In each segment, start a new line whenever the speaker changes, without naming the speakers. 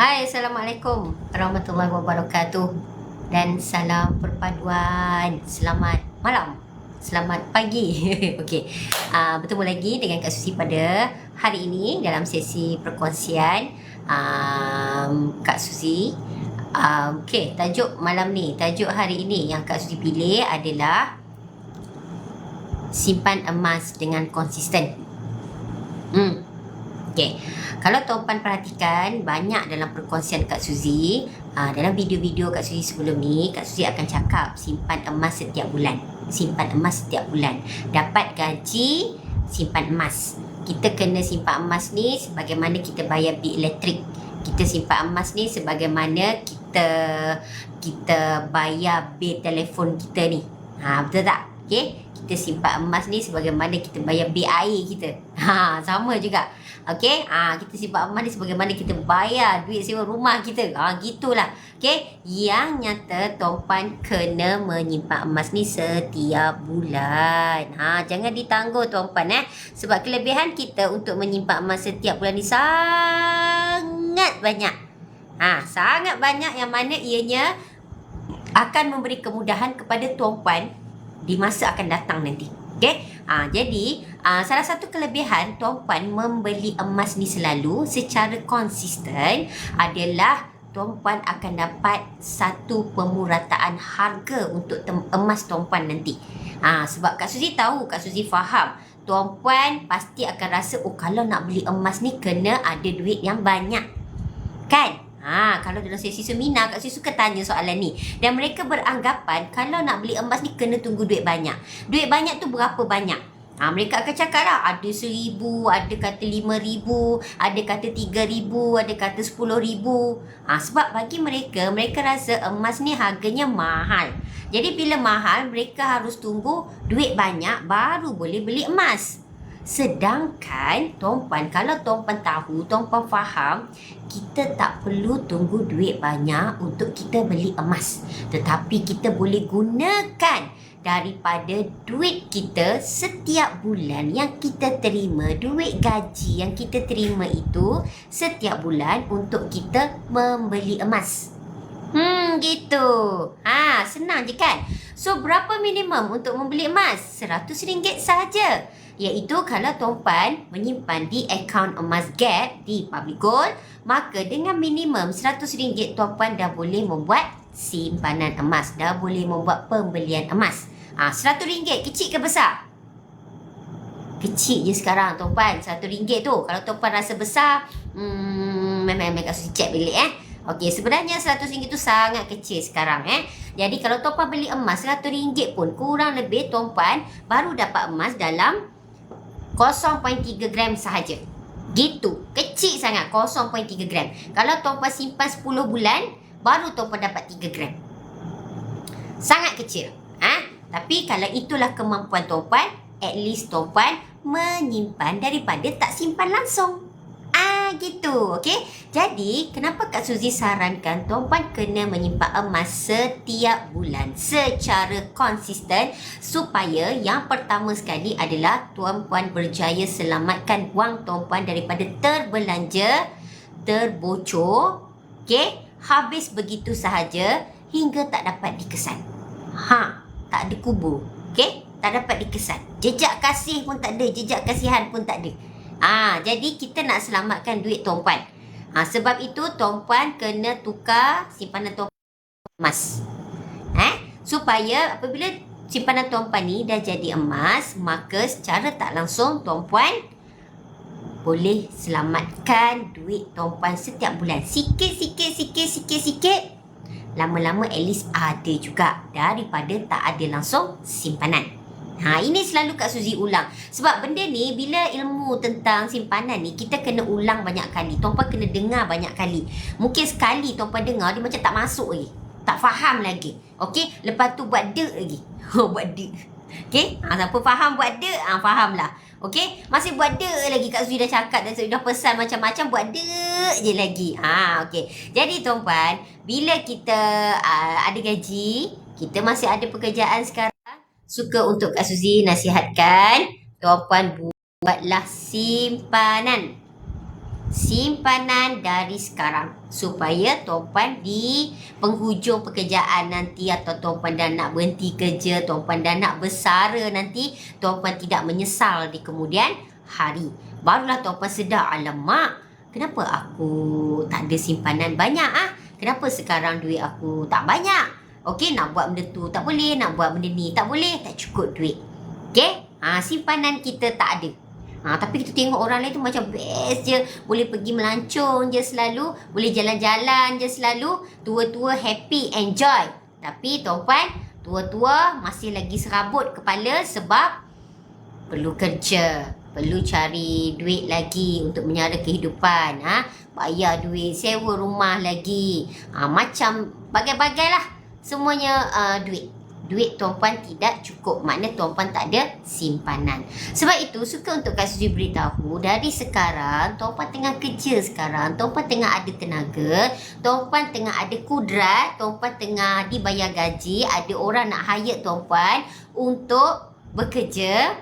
Hai, Assalamualaikum warahmatullahi wabarakatuh. Dan salam perpaduan. Selamat malam. Selamat pagi. Okey. Bertemu lagi dengan Kak Susi pada hari ini dalam sesi perkongsian Kak Susi. Okey, tajuk malam ni, tajuk hari ini yang Kak Susi pilih adalah simpan emas dengan konsisten. Okey. Kalau tuan-puan perhatikan banyak dalam perkongsian Kak Suzy, dalam video-video Kak Suzy sebelum ni, Kak Suzy akan cakap simpan emas setiap bulan. Simpan emas setiap bulan. Dapat gaji, simpan emas. Kita kena simpan emas ni sebagaimana kita bayar bil elektrik. Kita simpan emas ni sebagaimana kita bayar bil telefon kita ni. Betul tak? Okey. Kita simpan emas ni sebagaimana kita bayar bil air kita. Sama juga. Okey, kita simpan emas ni sebagaimana kita bayar duit sewa rumah kita. Gitulah. Okey, yang nyata tuan-puan kena menyimpan emas ni setiap bulan. Jangan ditangguh tuan-puan sebab kelebihan kita untuk menyimpan emas setiap bulan ni sangat banyak. Sangat banyak yang mana ianya akan memberi kemudahan kepada tuan-puan di masa akan datang nanti. Okey. Jadi salah satu kelebihan tuan-puan membeli emas ni selalu secara konsisten adalah tuan-puan akan dapat satu pemurataan harga untuk emas tuan-puan nanti. Sebab Kak Suzy tahu, Kak Suzy faham, tuan-puan pasti akan rasa kalau nak beli emas ni kena ada duit yang banyak. Kan? Kalau dalam sesi seminar, Kak Suzy suka tanya soalan ni. Dan mereka beranggapan kalau nak beli emas ni kena tunggu duit banyak. Duit banyak tu berapa banyak? Mereka akan cakap lah, ada 1,000, ada kata 5,000, ada kata 3,000, ada kata 10,000. Sebab bagi mereka rasa emas ni harganya mahal. Jadi bila mahal, mereka harus tunggu duit banyak baru boleh beli emas. Sedangkan tuan-puan, kalau tuan-puan tahu, tuan-puan faham, kita tak perlu tunggu duit banyak untuk kita beli emas. Tetapi kita boleh gunakan daripada duit kita setiap bulan yang kita terima, duit gaji yang kita terima itu setiap bulan untuk kita membeli emas. Gitu. Senang je kan? So, berapa minimum untuk membeli emas? RM100 sahaja. Iaitu kalau tuan-puan menyimpan di akaun emas Gap di Public Gold, maka dengan minimum RM100 tuan-puan dah boleh membuat simpanan emas, dah boleh membuat pembelian emas. RM100 kecil ke besar? Kecil je sekarang tuan-puan, RM100 tu. Kalau tuan-puan rasa besar, memang Kak Suzy check balik Okey, sebenarnya RM100 tu sangat kecil sekarang Jadi kalau tuan-puan beli emas RM100 pun kurang lebih tuan-puan baru dapat emas dalam 0.3 gram sahaja. Gitu, kecil sangat, 0.3 gram. Kalau tuan-puan simpan 10 bulan, baru tuan-puan dapat 3 gram. Sangat kecil. Tapi kalau itulah kemampuan tuan-puan, at least tuan-puan menyimpan daripada tak simpan langsung. Gitu. Okey. Jadi, kenapa Kak Suzy sarankan tuan-puan kena menyimpan emas setiap bulan secara konsisten supaya yang pertama sekali adalah tuan-puan berjaya selamatkan wang tuan-puan daripada terbelanja, terbocor, okey, habis begitu sahaja hingga tak dapat dikesan. Tak ada kubur. Okey? Tak dapat dikesan. Jejak kasih pun tak ada, jejak kasihan pun tak ada. Jadi kita nak selamatkan duit tuan-puan. Sebab itu tuan-puan kena tukar simpanan tuan-puan emas. Supaya apabila simpanan tuan-puan ni dah jadi emas, maka secara tak langsung tuan-puan boleh selamatkan duit tuan-puan setiap bulan. Sikit. Lama-lama at least ada juga daripada tak ada langsung simpanan. Ini selalu Kak Suzy ulang. Sebab benda ni, bila ilmu tentang simpanan ni, kita kena ulang banyak kali. Tuan-puan kena dengar banyak kali. Mungkin sekali tuan-puan dengar, dia macam tak masuk lagi. Tak faham lagi. Okey? Lepas tu buat dek lagi. Buat dek. Okey? Siapa faham buat dek, faham lah. Okey? Masih buat dek lagi. Kak Suzy dah cakap dan dah pesan macam-macam, buat dek je lagi. Okey. Jadi tuan-puan, bila kita ada gaji, kita masih ada pekerjaan sekarang, suka untuk Kak Suzy nasihatkan tuan-puan buatlah simpanan. Simpanan dari sekarang. supaya tuan-puan di penghujung pekerjaan nanti atau tuan-puan dah nak berhenti kerja, tuan-puan dah nak bersara nanti, tuan-puan tidak menyesal di kemudian hari. Barulah tuan-puan sedar, alamak, kenapa aku tak ada simpanan banyak Kenapa sekarang duit aku tak banyak? Okey, nak buat benda tu tak boleh, nak buat benda ni tak boleh, tak cukup duit. Okey? Simpanan kita tak ada. Tapi kita tengok orang lain tu macam best je. Boleh pergi melancong je selalu. Boleh jalan-jalan je selalu. Tua-tua happy, enjoy. Tapi tuan-puan, tua-tua masih lagi serabut kepala sebab perlu kerja. Perlu cari duit lagi untuk menyara kehidupan. Bayar duit, sewa rumah lagi. Macam bagai-bagai lah. Semuanya duit. Duit tuan-puan tidak cukup. Maknanya tuan-puan tak ada simpanan. Sebab itu suka untuk Kak Suzy beritahu, dari sekarang tuan-puan tengah kerja sekarang, tuan-puan tengah ada tenaga, tuan-puan tengah ada kudrat, tuan-puan tengah dibayar gaji, ada orang nak hire tuan-puan untuk bekerja,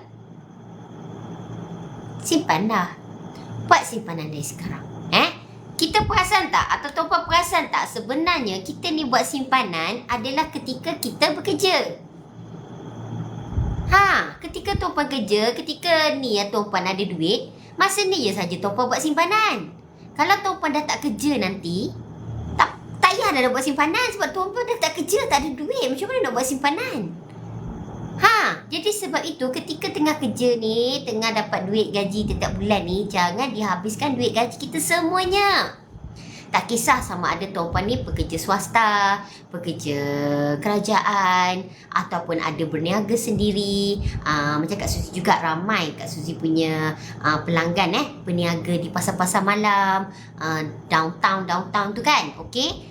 simpan dah. Buat simpanan dari sekarang. Kita perasan tak? Atau tuan-puan perasan tak? Sebenarnya kita ni buat simpanan adalah ketika kita bekerja. Ketika tuan-puan kerja, ketika ni tuan-puan ada duit, masa ni je saja tuan-puan buat simpanan. Kalau tuan-puan dah tak kerja nanti, tak payah dah buat simpanan sebab tuan-puan dah tak kerja, tak ada duit. Macam mana nak buat simpanan? Jadi sebab itu ketika tengah kerja ni, tengah dapat duit gaji setiap bulan ni, jangan dihabiskan duit gaji kita semuanya. Tak kisah sama ada tuan-puan ni pekerja swasta, pekerja kerajaan, ataupun ada berniaga sendiri. Macam Kak Suzy juga, ramai Kak Suzy punya pelanggan berniaga di pasar-pasar malam, downtown tu kan. Okey.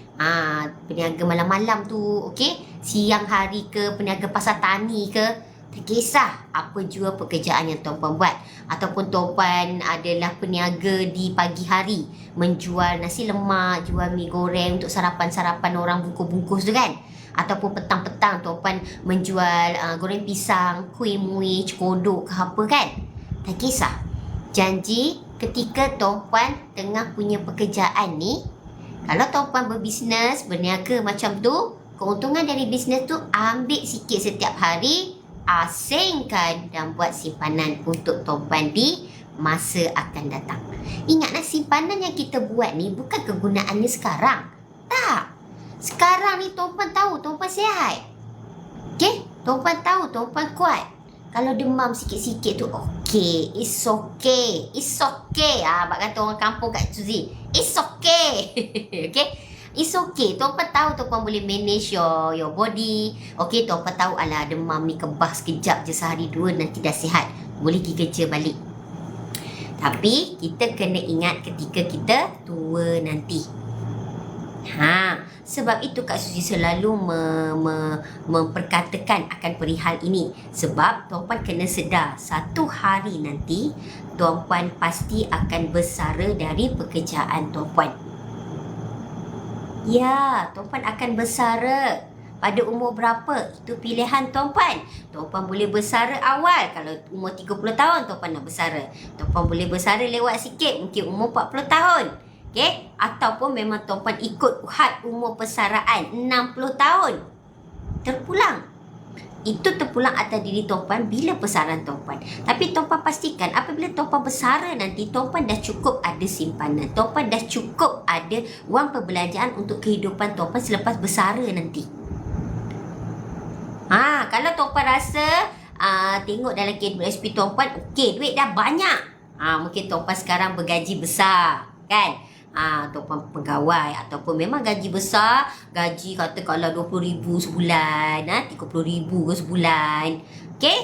Peniaga malam-malam tu, okey, siang hari ke, peniaga pasar tani ke, tak kisah apa jua pekerjaan yang tuan-puan buat. Ataupun tuan-puan adalah peniaga di pagi hari, menjual nasi lemak, jual mi goreng untuk sarapan-sarapan orang bungkus-bungkus tu kan. Ataupun petang-petang tuan-puan menjual goreng pisang, kuih muih, cekodok ke apa kan. Tak kisah. Janji ketika tuan-puan tengah punya pekerjaan ni, kalau tuan-puan berbisnes, berniaga macam tu, keuntungan dari bisnes tu ambil sikit setiap hari, asingkan dan buat simpanan untuk tuan-puan di masa akan datang. Ingatlah, simpanan yang kita buat ni bukan kegunaannya sekarang. Tak. Sekarang ni tuan-puan tahu tuan-puan sihat. Okey? Tuan-puan tahu tuan-puan kuat. Kalau demam sikit-sikit tu, okay, it's okay. It's okay. Bak kata orang kampung Kak Suzy, it's okay. Okay? It's okay. Tuan-puan tahu tuan-puan boleh manage your body. Okay, tuan-puan tahu, alah demam ni kebah sekejap je, sehari dua nanti dah sihat. Boleh pergi kerja balik. Tapi kita kena ingat ketika kita tua nanti. Sebab itu Kak Suzy selalu memperkatakan akan perihal ini. Sebab tuan-puan kena sedar, satu hari nanti tuan-puan pasti akan bersara dari pekerjaan tuan-puan. Ya, tuan-puan akan bersara. Pada umur berapa? Itu pilihan tuan-puan. Tuan-puan boleh bersara awal. Kalau umur 30 tahun tuan-puan nak bersara. Tuan-puan boleh bersara lewat sikit, mungkin umur 40 tahun. Okay? Ataupun memang tuan-puan ikut had umur persaraan 60 tahun. Terpulang. Itu terpulang atas diri tuan-puan bila persaraan tuan-puan. Tapi tuan-puan pastikan apabila tuan-puan bersara nanti, tuan-puan dah cukup ada simpanan. Tuan-puan dah cukup ada wang perbelanjaan untuk kehidupan tuan-puan selepas bersara nanti. Kalau tuan-puan rasa tengok dalam KWSP tuan-puan, okey, duit dah banyak. Mungkin tuan-puan sekarang bergaji besar, kan? Tuan-puan pegawai ataupun memang gaji besar, gaji katakanlah 20,000 sebulan, 30,000 ke sebulan. Okey?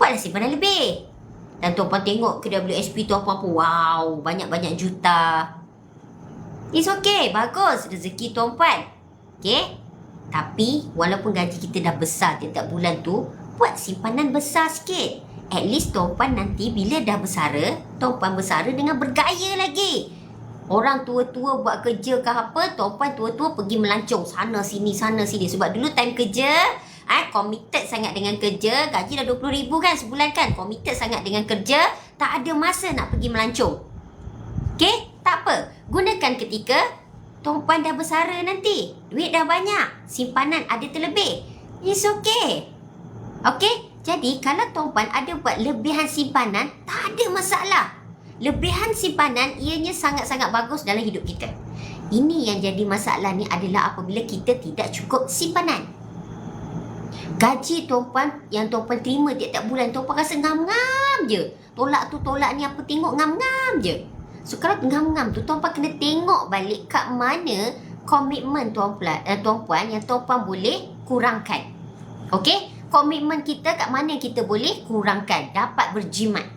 Buatlah simpanan lebih. Dan tuan-puan tengok KWSP tuan-puan pun, wow, banyak-banyak juta. It's okay, bagus rezeki tuan-puan. Okey? Tapi walaupun gaji kita dah besar tiap bulan tu, buat simpanan besar sikit. At least tuan-puan nanti bila dah bersara, tuan-puan bersara dengan bergaya lagi. Orang tua-tua buat kerja ke apa, tuan-puan tua-tua pergi melancong sana sini. Sebab dulu time kerja, committed sangat dengan kerja, gaji dah 20,000 kan sebulan kan, committed sangat dengan kerja, tak ada masa nak pergi melancong. Okay? Tak apa. Gunakan ketika tuan-puan dah bersara nanti. Duit dah banyak. Simpanan ada terlebih. It's okay. Okay? Jadi, kalau tuan-puan ada buat lebihan simpanan, tak ada masalah. Lebihan simpanan ianya sangat-sangat bagus dalam hidup kita. Ini yang jadi masalah ni adalah apabila kita tidak cukup simpanan. Gaji tuan-puan yang tuan-puan terima tiap-tiap bulan, tuan-puan rasa ngam-ngam je. Tolak tu tolak ni apa tengok ngam-ngam je. So kalau ngam-ngam tu tuan-puan kena tengok balik kat mana komitmen tuan-puan yang tuan-puan boleh kurangkan. Okey? Komitmen kita kat mana yang kita boleh kurangkan, dapat berjimat.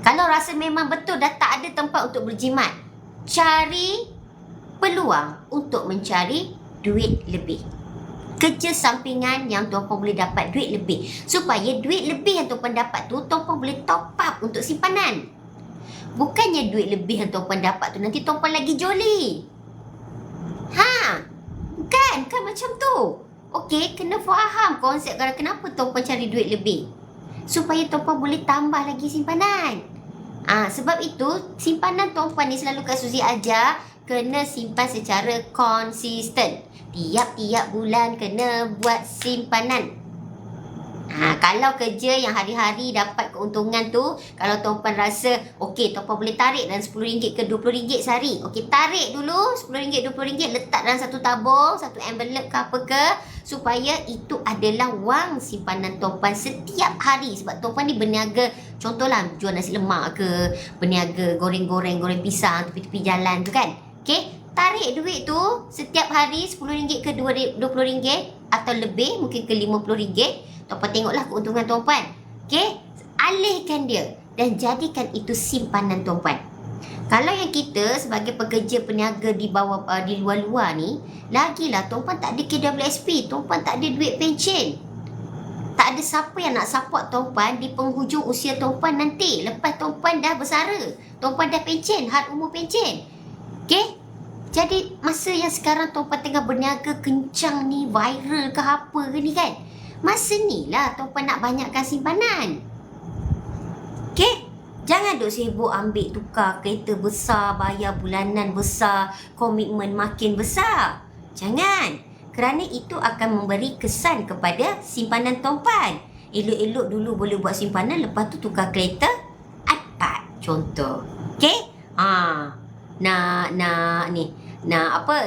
Kalau rasa memang betul dah tak ada tempat untuk berjimat, cari peluang untuk mencari duit lebih. Kerja sampingan yang tuan-puan boleh dapat duit lebih. Supaya duit lebih yang tuan-puan dapat tu, tuan-puan boleh top up untuk simpanan. Bukannya duit lebih yang tuan-puan dapat tu nanti tuan-puan lagi joli. Kan macam tu. Okey, kena faham konsep kenapa tuan-puan cari duit lebih. Supaya tuan-puan boleh tambah lagi simpanan. Sebab itu, simpanan tuan-puan ni selalu Kak Suzy ajar, kena simpan secara konsisten. Tiap-tiap bulan kena buat simpanan. Kalau kerja yang hari-hari dapat keuntungan tu, kalau tuan-puan rasa okey, tuan-puan boleh tarik dalam RM10 ke RM20 sehari. Okey, tarik dulu RM10, RM20, letak dalam satu tabung, satu envelope ke apa ke, supaya itu adalah wang simpanan tuan-puan setiap hari. Sebab tuan-puan ni berniaga, contohlah jual nasi lemak ke, berniaga goreng-goreng, goreng pisang tepi-tepi jalan tu kan. Okey, tarik duit tu setiap hari RM10 ke RM20 atau lebih, mungkin ke RM50. Tuan-puan tengoklah keuntungan tuan-puan. Okey? Alihkan dia dan jadikan itu simpanan tuan-puan. Kalau yang kita sebagai pekerja peniaga di bawah di luar-luar ni, lagilah tuan-puan tak ada KWSP, tuan-puan tak ada duit pencen. Tak ada siapa yang nak support tuan-puan di penghujung usia tuan-puan nanti. Lepas tuan-puan dah bersara, tuan-puan dah pencen, had umur pencen. Okey? Jadi masa yang sekarang tuan-puan tengah berniaga kencang ni, viral ke apa ke ni kan, masa ni lah tuan-puan nak banyakkan simpanan. Okey? Jangan duk sibuk ambil tukar kereta besar, bayar bulanan besar, komitmen makin besar. Jangan. Kerana itu akan memberi kesan kepada simpanan tuan-puan. Elok-elok dulu boleh buat simpanan, lepas tu tukar kereta iPad contoh. Okey?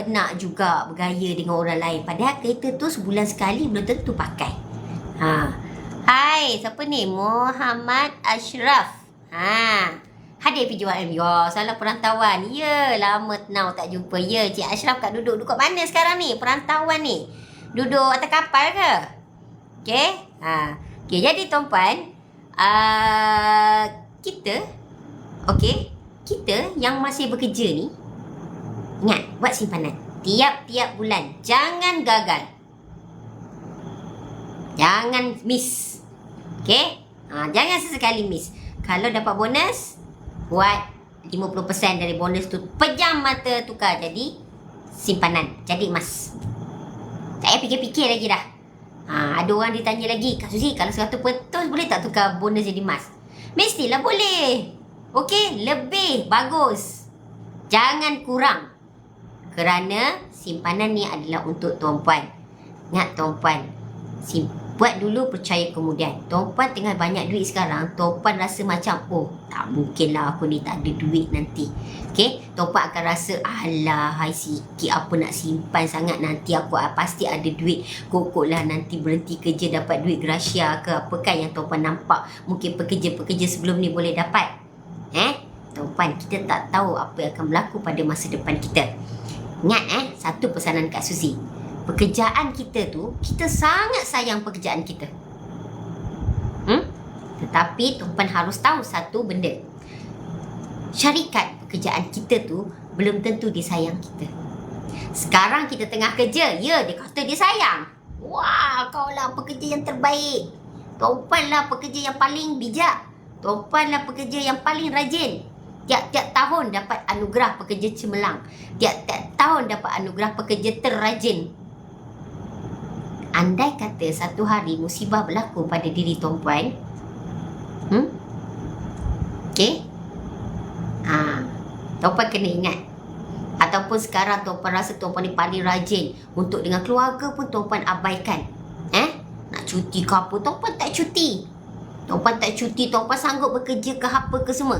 Nak juga bergaya dengan orang lain. Padahal kereta tu sebulan sekali belum tentu pakai. Hai, siapa ni? Muhammad Ashraf. Hadir PJYM. Ya, salah perantauan. Ya, lama now tak jumpa. Ya, Cik Ashraf kat duduk kat mana sekarang ni? Perantauan ni. Duduk atas kapal ke? Okey? Okey, jadi tuan-puan, kita yang masih bekerja ni, ingat, buat simpanan tiap-tiap bulan. Jangan gagal. Jangan miss. Okey? Jangan sesekali miss. Kalau dapat bonus, buat 50% dari bonus tu, pejam mata tukar jadi simpanan, jadi emas. Tak payah fikir-fikir lagi dah. Ada orang ditanya lagi, Kak Suzy, kalau 100% boleh tak tukar bonus jadi emas? Mestilah boleh. Okey, lebih bagus. Jangan kurang. Kerana simpanan ni adalah untuk tuan-puan. Ingat tuan-puan, buat dulu, percaya kemudian. Tuan-puan tengah banyak duit sekarang, tuan-puan rasa macam, tak mungkin lah aku ni tak ada duit nanti. Okey, tuan-puan akan rasa, alah, hai sikit apa nak simpan sangat, nanti aku pasti ada duit. Kok lah nanti berhenti kerja dapat duit gracia ke apa kan, yang tuan-puan nampak mungkin pekerja-pekerja sebelum ni boleh dapat. Tuan-puan, kita tak tahu apa yang akan berlaku pada masa depan kita. Ingat satu pesanan Kak Suzy. Pekerjaan kita tu, kita sangat sayang pekerjaan kita. Tetapi tuan-puan harus tahu satu benda. Syarikat pekerjaan kita tu belum tentu dia sayang kita. Sekarang kita tengah kerja, ya, dia kata dia sayang. Wah, kau lah pekerja yang terbaik. Tuan-puan lah pekerja yang paling bijak. Tuan-puan lah pekerja yang paling rajin. Tiap-tiap tahun dapat anugerah pekerja cemerlang. Tiap-tiap tahun dapat anugerah pekerja terrajin. Andai kata satu hari musibah berlaku pada diri tuan-puan, okey? Tuan-puan kena ingat. Ataupun sekarang tuan-puan rasa tuan-puan ni paling rajin. Untuk dengan keluarga pun tuan-puan abaikan. Nak cuti ke apa, tuan-puan tak cuti. Tuan-puan tak cuti, tuan-puan sanggup bekerja ke apa ke semua.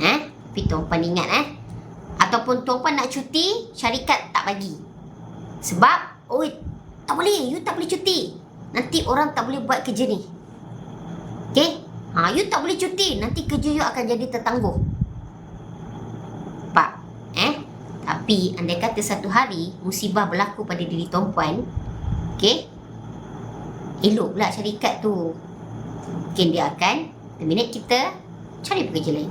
Tapi tuan-puan ingat ataupun tuan-puan nak cuti, syarikat tak bagi. Sebab, tak boleh, you tak boleh cuti. Nanti orang tak boleh buat kerja ni. Okay? You tak boleh cuti, nanti kerja you akan jadi tertangguh. Pak, tapi andai kata satu hari musibah berlaku pada diri tuan-puan, okay, elok pula syarikat tu. Mungkin dia akan terminate kita, cari pekerja lain.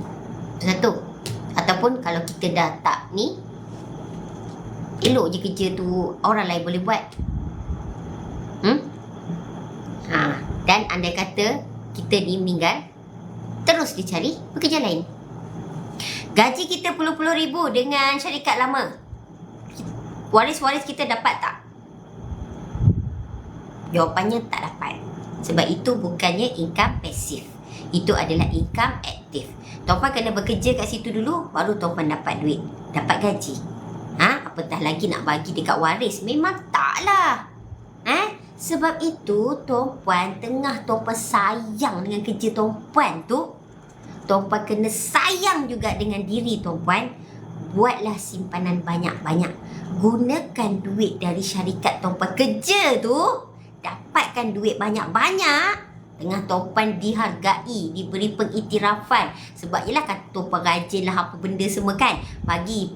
Satu. Ataupun kalau kita dah tak ni, elok je kerja tu orang lain boleh buat. Dan andai kata kita ni meninggal, terus dicari pekerja lain. Gaji kita puluh-puluh ribu dengan syarikat lama, waris-waris kita dapat tak? Jawapannya tak dapat. Sebab itu bukannya income pasif. Itu adalah income aktif. Tuan-puan kena bekerja kat situ dulu, baru tuan-puan dapat duit, dapat gaji. Apatah lagi nak bagi dekat waris? Memang taklah. Sebab itu tuan-puan, tengah tuan-puan sayang dengan kerja tuan-puan tu, tuan-puan kena sayang juga dengan diri tuan-puan. Buatlah simpanan banyak-banyak. Gunakan duit dari syarikat tuan-puan kerja tu, dapatkan duit banyak-banyak. Tengah tuan-puan dihargai, diberi pengiktirafan. Sebab yelah kata tuan-puan rajin lah apa benda semua kan.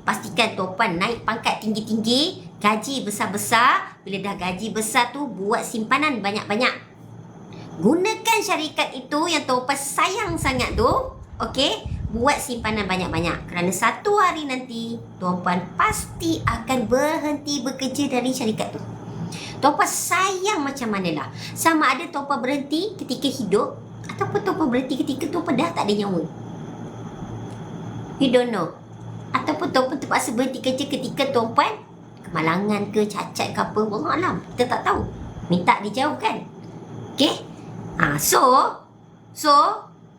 Pastikan tuan-puan naik pangkat tinggi-tinggi, gaji besar-besar. Bila dah gaji besar tu, buat simpanan banyak-banyak. Gunakan syarikat itu yang tuan-puan sayang sangat tu, okey, buat simpanan banyak-banyak. Kerana satu hari nanti, tuan-puan pasti akan berhenti bekerja dari syarikat tu. Tuan-puan sayang macam manalah. Sama ada tuan-puan berhenti ketika hidup, ataupun tuan-puan berhenti ketika tuan-puan dah tak ada nyawa. You don't know. Ataupun tuan-puan terpaksa berhenti kerja ketika tuan-puan kemalangan ke, cacat ke apa, wallahualam, kita tak tahu. Minta dijauhkan. Okay? So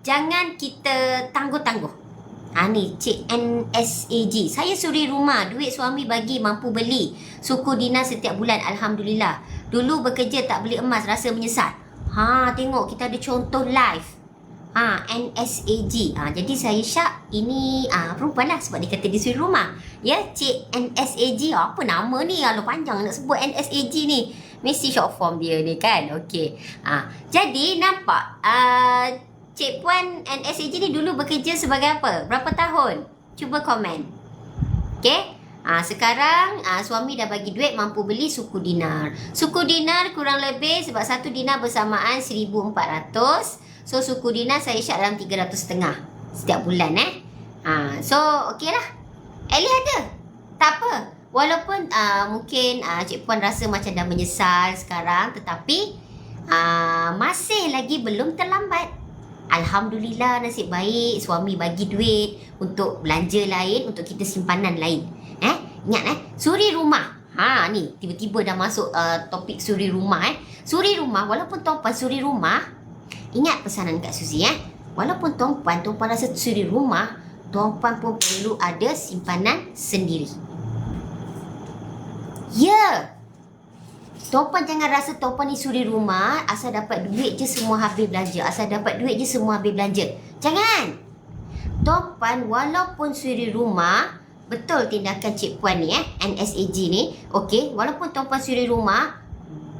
jangan kita tangguh-tangguh. Ni Cik NSAG. Saya suri rumah, duit suami bagi mampu beli. Suku dinas setiap bulan, alhamdulillah. Dulu bekerja tak beli emas, rasa menyesal. Tengok kita ada contoh live. NSAG. Jadi saya Syak, ini perempuan lah sebab dia kata dia suri rumah. Ya, Cik NSAG. Apa nama ni? Kalau panjang nak sebut NSAG ni. Mesti short form dia ni kan. Okey. Jadi nampak Cik Puan NSAG ni dulu bekerja sebagai apa? Berapa tahun? Cuba komen. Okay? Sekarang suami dah bagi duit, mampu beli suku dinar. Suku dinar kurang lebih sebab satu dinar bersamaan 1,400. So suku dinar saya Syak dalam 300.5 setiap bulan So okey lah. Ellie ada. Tak apa. Walaupun mungkin Cik Puan rasa macam dah menyesal sekarang, tetapi masih lagi belum terlambat. Alhamdulillah, nasib baik suami bagi duit untuk belanja lain, untuk kita simpanan lain. Ingat suri rumah. Ni tiba-tiba dah masuk topik suri rumah. Suri rumah, walaupun tuan-puan suri rumah, ingat pesanan Kak Suzy walaupun tuan-puan rasa suri rumah, tuan-puan pun perlu ada simpanan sendiri. Ya. Tuan-puan jangan rasa tuan-puan ni suri rumah, asal dapat duit je semua habis belanja. Asal dapat duit je semua habis belanja. Jangan. Tuan-puan walaupun suri rumah, betul tindakan Cik Puan ni NSAG ni. Okey, walaupun tuan-puan suri rumah,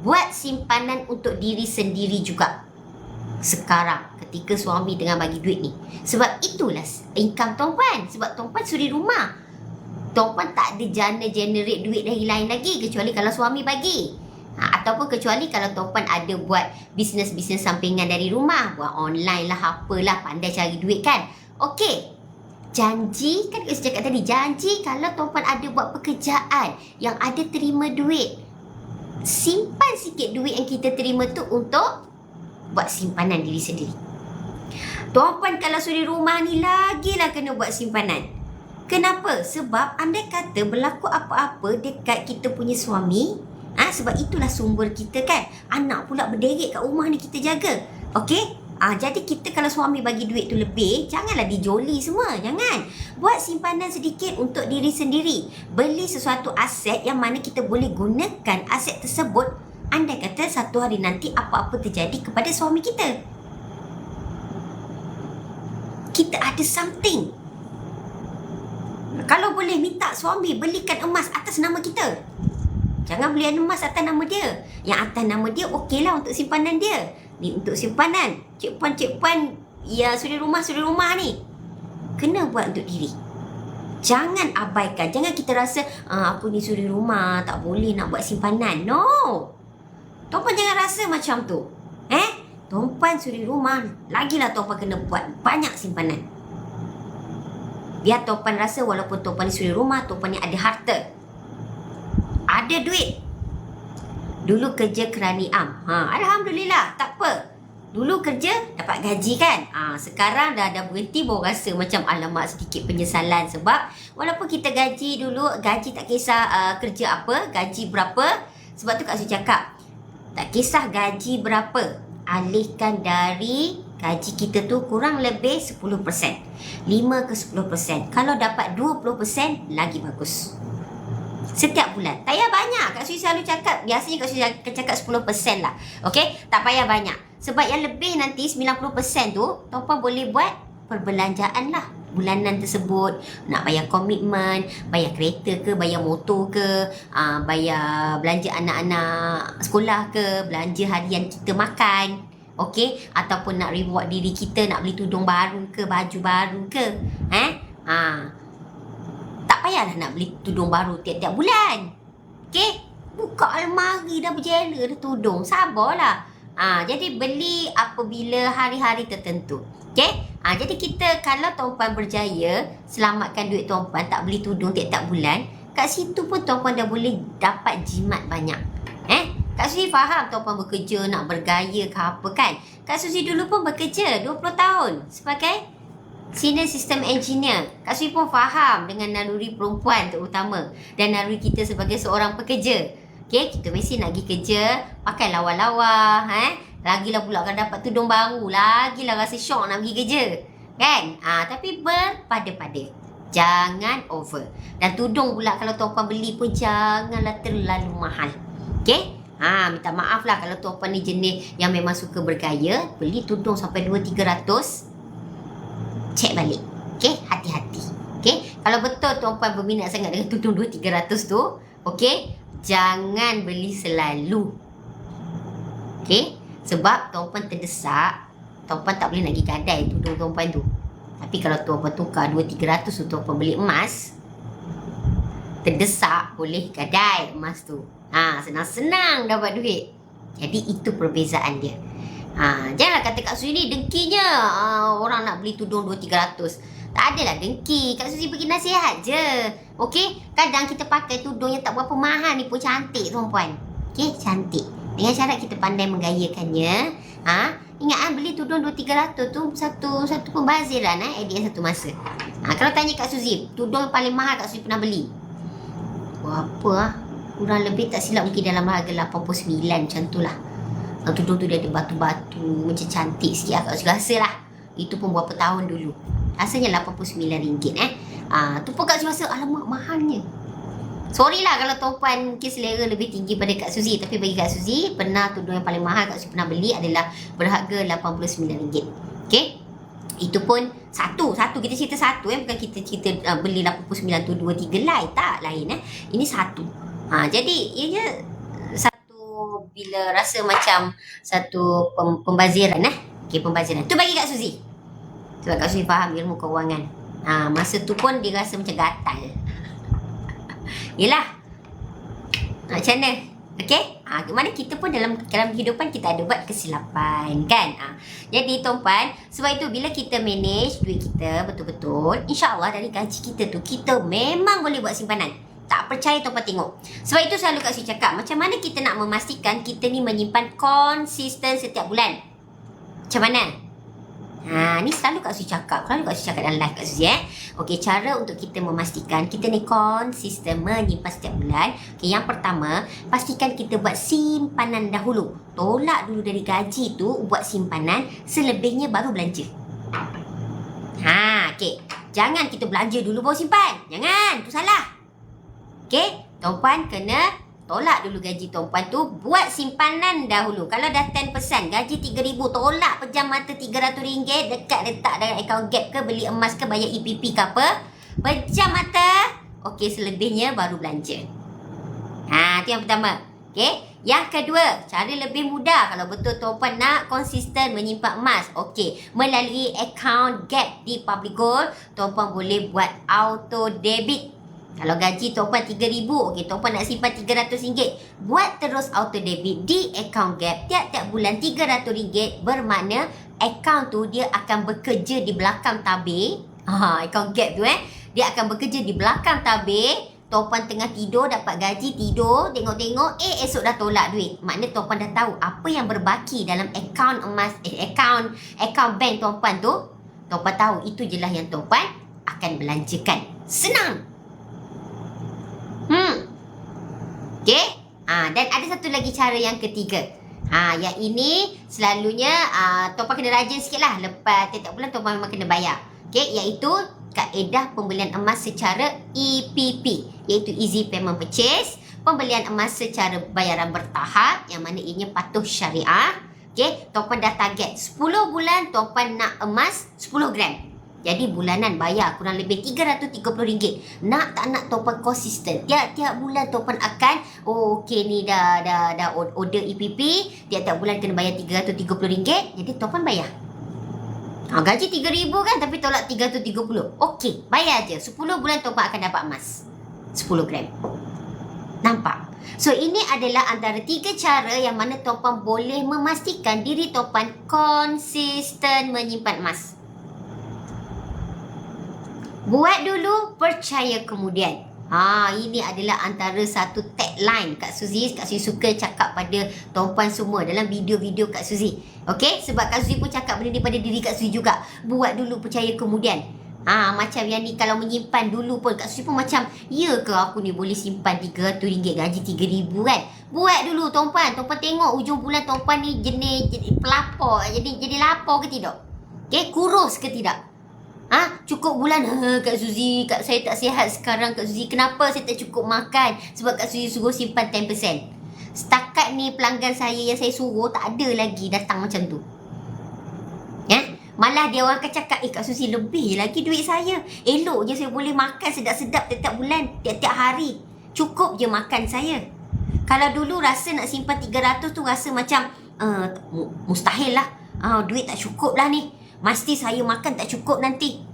buat simpanan untuk diri sendiri juga. Sekarang ketika suami tengah bagi duit ni. Sebab itulah income tuan-puan. Sebab tuan-puan suri rumah. Tuan-puan tak ada jana generate duit dari lain lagi, kecuali kalau suami bagi. Ataupun kecuali kalau tuan-puan ada buat bisnes-bisnes sampingan dari rumah, buat online lah, apalah, pandai cari duit kan. Okey, janji kan saya cakap tadi, janji kalau tuan-puan ada buat pekerjaan yang ada terima duit, simpan sikit duit yang kita terima tu untuk buat simpanan diri sendiri. Tuan-puan kalau suri rumah ni lagilah kena buat simpanan. Kenapa? Sebab andai kata berlaku apa-apa dekat kita punya suami, sebab itulah sumber kita kan. Anak pula berderet kat rumah ni kita jaga. Okey? Jadi kita kalau suami bagi duit tu lebih, janganlah dijoli semua. Jangan. Buat simpanan sedikit untuk diri sendiri. Beli sesuatu aset yang mana kita boleh gunakan aset tersebut. Andai kata satu hari nanti apa-apa terjadi kepada suami kita, kita ada something. Kalau boleh minta suami belikan emas atas nama kita. Jangan beli emas atas nama dia. Yang atas nama dia okeylah untuk simpanan dia. Ni untuk simpanan. Cik Puan ya suri rumah ni. Kena buat untuk diri. Jangan abaikan. Jangan kita rasa aku ni suri rumah, tak boleh nak buat simpanan. No. Tuan Puan jangan rasa macam tu. Tuan Puan suri rumah, lagilah Tuan Puan kena buat banyak simpanan. Biar Tuan Puan rasa walaupun Tuan Puan ni suri rumah, Tuan Puan ni ada harta, ada duit. Dulu kerja kerani am. Alhamdulillah, tak apa. Dulu kerja dapat gaji kan. Sekarang dah berhenti baru rasa macam alamak sedikit penyesalan. Sebab walaupun kita gaji dulu, gaji tak kisah kerja apa, gaji berapa. Sebab tu Kak Su cakap, tak kisah gaji berapa, alihkan dari gaji kita tu kurang lebih 10%. 5 ke 10%. Kalau dapat 20% lagi bagus. Setiap bulan. Tak payah banyak. Kak Sui selalu cakap, biasanya Kak Sui cakap 10% lah. Okey? Tak payah banyak. Sebab yang lebih nanti 90% tu, Tuan Puan boleh buat perbelanjaan lah. Bulanan tersebut, nak bayar komitmen, bayar kereta ke, bayar motor ke, bayar belanja anak-anak sekolah ke, belanja harian kita makan. Okey? Ataupun nak reward diri kita, nak beli tudung baru ke, baju baru ke. Tak payahlah nak beli tudung baru tiap-tiap bulan. Okey? Buka almari dah berjela dah tudung. Sabarlah. Jadi beli apabila hari-hari tertentu. Okey? Jadi kita kalau Tuan Puan berjaya selamatkan duit Tuan Puan, tak beli tudung tiap-tiap bulan, kat situ pun Tuan Puan dah boleh dapat jimat banyak. Kak Suzy faham Tuan Puan bekerja nak bergaya ke apa kan. Kak Suzy dulu pun bekerja 20 tahun sebagai senior system engineer. Kak Suzy pun faham dengan naluri perempuan terutama dan naluri kita sebagai seorang pekerja. Okay, kita mesti nak pergi kerja pakai lawa-lawa. Lagilah pula kalau dapat tudung baru, lagilah rasa syok nak pergi kerja. Kan? Tapi berpada-pada. Jangan over. Dan tudung pula kalau Tuan Puan beli pun janganlah terlalu mahal. Okay? Minta maaf lah kalau Tuan Puan ni jenis yang memang suka bergaya, beli tudung sampai 200-300, cek balik. Okay? Hati-hati. Okay? Kalau betul Tuan Puan berminat sangat dengan tudung 200-300 tu, okay? Jangan beli selalu. Okay? Sebab Tuan Puan terdesak, Tuan Puan tak boleh nak pergi gadai tudung Tuan Puan tu. Tapi kalau Tuan Puan tukar 200-300 tu, Tuan Puan beli emas, terdesak boleh gadai emas tu. Senang-senang dapat duit. Jadi itu perbezaan dia. Janganlah kata Kak Suzy ni dengkinya orang nak beli tudung 200-300. Tak adalah dengki. Kak Suzy bagi nasihat je. Okey? Kadang kita pakai tudung yang tak berapa mahal ni pun cantik Tuan Puan. Okey? Cantik. Dengan syarat kita pandai menggayakannya. Ingat beli tudung 200-300 tu satu pembaziran edit satu masa. Kalau tanya Kak Suzy, tudung yang paling mahal Kak Suzy pernah beli berapa? Kurang lebih tak silap mungkin dalam harga 89 macam tu lah. Tudung tu dia ada batu-batu macam cantik sikit Kak Suzy rasa lah. Itu pun berapa tahun dulu. Rasanya RM89. Tu pun Kak Suzy rasa alamak mahalnya. Sorry lah kalau Tuan Puan mungkin selera lebih tinggi pada Kak Suzy. Tapi bagi Kak Suzy, pernah tudung yang paling mahal Kak Suzy pernah beli adalah berharga RM89. Okay? Itu pun satu. Kita cerita satu bukan kita cerita beli 89 tu 2, 3 lain. Tak, lain Ini satu. Jadi ianya satu bila rasa macam satu pembaziran Okay, pembaziran. Tu bagi Kak Suzy. Sebab Kak Suzy faham ilmu kewangan. Masa tu pun dia rasa macam gatal. Yelah. Macam mana? Okay? Mana kita pun dalam kehidupan kita ada buat kesilapan kan? Jadi Tuan Puan, sebab itu bila kita manage duit kita betul-betul, insyaAllah dari gaji kita tu, kita memang boleh buat simpanan. Tak percaya Tuan Puan tengok. Sebab itu selalu Kak Suzy cakap, macam mana kita nak memastikan kita ni menyimpan konsisten setiap bulan? Macam mana? Ni selalu Kak Suzy cakap. Selalu Kak Suzy cakap dalam live Kak Suzy Okey, cara untuk kita memastikan kita ni konsisten menyimpan setiap bulan. Okey, yang pertama, pastikan kita buat simpanan dahulu. Tolak dulu dari gaji tu, buat simpanan. Selebihnya baru belanja. Okey. Jangan kita belanja dulu baru simpan. Jangan, tu salah. Okey, tuan-puan kena tolak dulu gaji tuan-puan tu, buat simpanan dahulu. Kalau dah 10%, gaji RM3,000, tolak pejam mata RM300, dekat letak dalam akaun gap ke, beli emas ke, bayar EPP ke apa. Pejam mata. Okey, selebihnya baru belanja. Tu yang pertama. Okey, yang kedua, cara lebih mudah kalau betul tuan-puan nak konsisten menyimpan emas. Okey, melalui akaun gap di Public Gold, tuan-puan boleh buat auto debit. Kalau gaji tuan-puan RM3,000, okey, tuan-puan nak simpan RM300, buat terus auto debit di akaun gap tiap-tiap bulan RM300, bermakna akaun tu dia akan bekerja di belakang tabir. Akaun gap tu dia akan bekerja di belakang tabir. Tuan-puan tengah tidur, dapat gaji, tidur, tengok-tengok, esok dah tolak duit. Maknanya tuan-puan dah tahu apa yang berbaki dalam akaun emas, akaun bank tuan-puan tu. Tuan-puan tahu itu je lah yang tuan-puan akan belanjakan. Senang. Okey. Dan ada satu lagi cara yang ketiga. Yang ini selalunya tuan-puan kena rajin sikit lah. Lepas tiap-tiap bulan tuan-puan memang kena bayar. Okey, iaitu kaedah pembelian emas secara EPP, iaitu Easy Payment Purchase. Pembelian emas secara bayaran bertahap, yang mana ianya patuh syariah. Okey, tuan-puan dah target 10 bulan tuan-puan nak emas 10 gram. Jadi bulanan bayar kurang lebih RM330. Nak tak nak tuan-puan konsisten. Tiap-tiap bulan tuan-puan akan, okey ni dah order EPP. Tiap-tiap bulan kena bayar RM330. Jadi tuan-puan bayar. Gaji RM3,000 kan, tapi tolak RM330. Okey, bayar je. 10 bulan tuan-puan akan dapat emas 10 gram. Nampak? So ini adalah antara 3 cara yang mana tuan-puan boleh memastikan diri tuan-puan konsisten menyimpan emas. Buat dulu, percaya kemudian. Ini adalah antara satu tagline Kak Suzy. Kak Suzy suka cakap pada tuan-puan semua dalam video-video Kak Suzy. Okey, sebab Kak Suzy pun cakap benda ni pada diri Kak Suzy juga. Buat dulu, percaya kemudian. Macam yang ni kalau menyimpan dulu pun Kak Suzy pun macam, ya ke aku ni boleh simpan RM300, gaji RM3,000 kan? Buat dulu tuan-puan. Tuan-puan tengok hujung bulan tuan-puan ni jenis pelapor, jadi lapar ke tidak? Okey, kurus ke tidak? Cukup bulan. Kak Suzy, saya tak sihat sekarang Kak Suzy. Kenapa saya tak cukup makan? Sebab Kak Suzy suruh simpan 10%. Setakat ni pelanggan saya yang saya suruh tak ada lagi datang macam tu. Malah dia orang akan cakap, Kak Suzy lebih lagi duit saya. Elok je saya boleh makan sedap-sedap tiap-tiap bulan, tiap-tiap hari. Cukup je makan saya. Kalau dulu rasa nak simpan 300 tu rasa macam mustahil lah. Duit tak cukup lah ni. Mesti saya makan tak cukup nanti.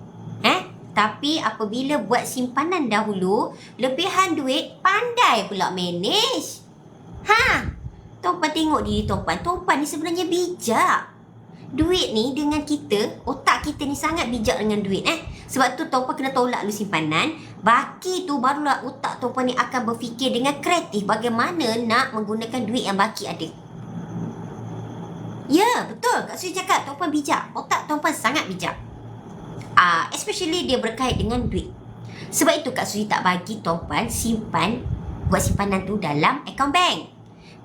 Tapi apabila buat simpanan dahulu, lebihan duit pandai pula manage. Tuan-puan tengok diri tuan-puan. Tuan-puan ni sebenarnya bijak. Duit ni dengan kita, otak kita ni sangat bijak dengan duit. Sebab tu tuan-puan kena tolak dulu simpanan. Baki tu barulah otak tuan-puan ni akan berfikir dengan kreatif bagaimana nak menggunakan duit yang baki ada. Ya, betul. Kak Suzy cakap tuan-puan bijak. Otak tuan-puan sangat bijak. Especially dia berkait dengan duit. Sebab itu Kak Suzy tak bagi tuan-puan buat simpanan tu dalam akaun bank.